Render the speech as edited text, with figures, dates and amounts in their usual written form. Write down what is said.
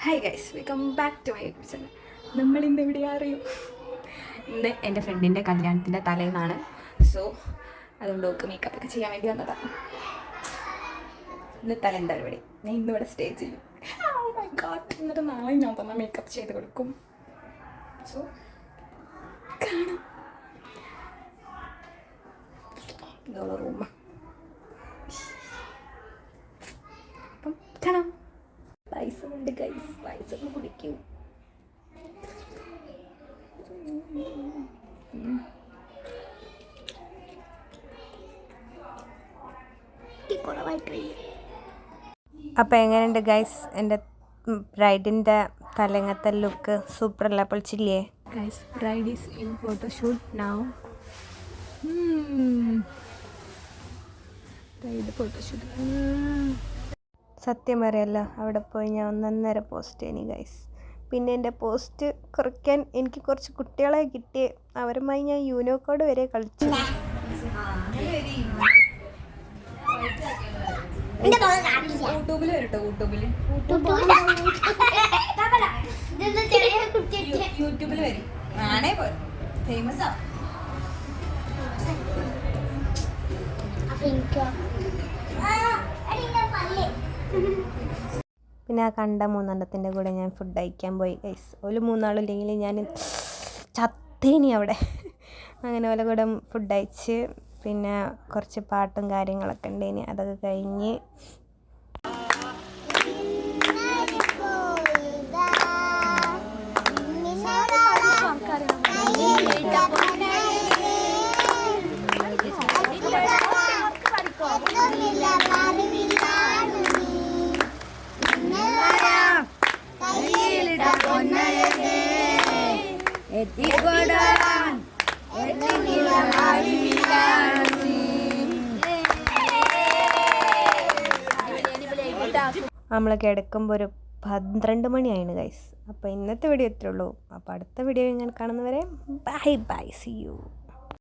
Hi guys, welcome back to my YouTube channel. നമ്മളിന്ന് എവിടെ അറിയും? ഇന്ന് എൻ്റെ ഫ്രണ്ടിൻ്റെ കല്യാണത്തിൻ്റെ തലേന്നാണ്. സോ അതുകൊണ്ട് ഓക്ക് മേക്കപ്പ് ഒക്കെ ചെയ്യാൻ വേണ്ടി വന്നതാണ്. ഇന്ന് തലേന്താ പരിപാടി. ഞാൻ ഇന്നിവിടെ സ്റ്റേ ചെയ്യും. Oh my god. എന്നിട്ട് നാളെ ഞാൻ തന്നെ മേക്കപ്പ് ചെയ്ത് കൊടുക്കും. സോ കാണാം. ഇതോളെ റൂം. അപ്പം കാണാം. പൈസമുണ്ട് ഗൈസ്, പൈസ കുടിക്കും. അപ്പോൾ എങ്ങനെയുണ്ട് ഗൈസ് എൻ്റെ ബ്രൈഡിൻ്റെ തലങ്ങത്തെ ലുക്ക്? സൂപ്പർ അല്ല? പൊളിച്ചില്ലേ guys? Bride is in photoshoot now. Bride photoshoot. സത്യം പറയല്ല, അവിടെ പോയി ഞാൻ ഒന്നൊന്നര പോസ്റ്റ് ചെയ്യണി ഗൈസ്. പിന്നെ എൻ്റെ പോസ്റ്റ് കുറയ്ക്കാൻ എനിക്ക് കുറച്ച് കുട്ടികളെ കിട്ടി. അവരുമായി ഞാൻ യൂനോ കോഡ് വരെ കളിച്ചു. യൂട്യൂബിൽ വരട്ടോ, യൂട്യൂബിൽ വരും. ആണേ പോലെ ഫേമസ് ആ. പിന്നെ ആ കണ്ട മൂന്നെണ്ണത്തിൻ്റെ കൂടെ ഞാൻ ഫുഡ് കഴിക്കാൻ പോയി ഗൈസ്. ഒരു മൂന്നാളില്ലെങ്കിൽ ഞാൻ ചത്തേനി അവിടെ. അങ്ങനെ ഓല കൂടെ ഫുഡ് കഴിച്ച് പിന്നെ കുറച്ച് പാട്ടും കാര്യങ്ങളൊക്കെ ഉണ്ടേനി. അതൊക്കെ കഴിഞ്ഞ് നമ്മൾ കിടക്കുമ്പോൾ ഒരു 12 മണിയായിരുന്നു ഗൈസ്. അപ്പോൾ ഇന്നത്തെ വീഡിയോ ഇത്രേ ഉള്ളൂ. അപ്പോൾ അടുത്ത വീഡിയോ ഇങ്ങനെ കാണുന്നവരെ ബൈ ബൈ, സീ യു.